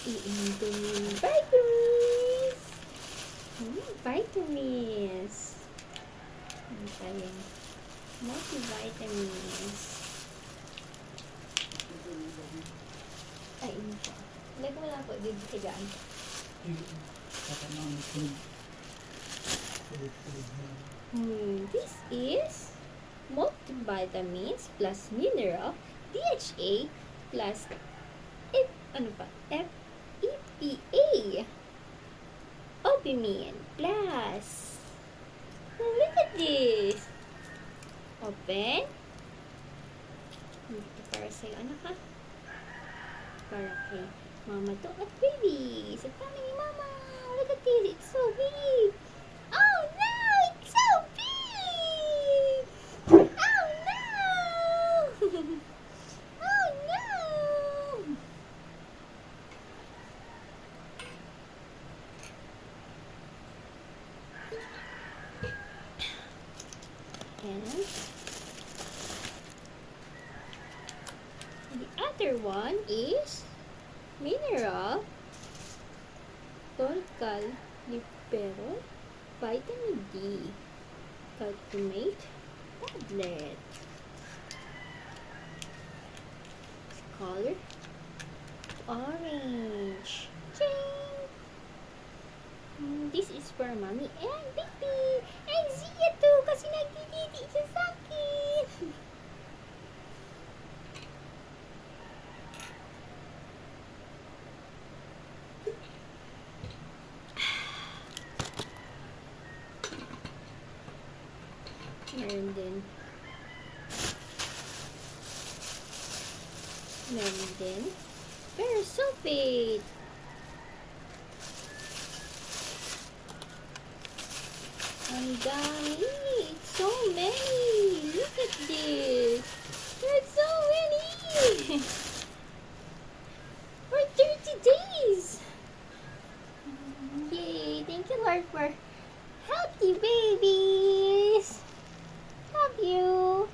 Indomie vitamins! Vitamins! Ano pa yan? Multivitamins. Ay, ino po. Lag mo lang po, dito higaan po. This is multivitamins plus mineral, DHA plus EPA, Obimin plus. Look at this. Open. Dito para sa'yo, anak ha? Para kay mama to at baby. Sa tummy ni mama. Look at this. It's so big. Oh no! It's so big! Oh no! Oh no! And the other one is mineral Tolcalciferol vitamin D calciumate tablet. Color orange. Ching! This is for mommy and baby and Zia too kasi nagtititi siya sa akin. Meron din ferrous sulfate. Ang dami. So many. Look at this. There's so many. For 30 days. Yay. Thank you, Lord, for healthy babies. Love you.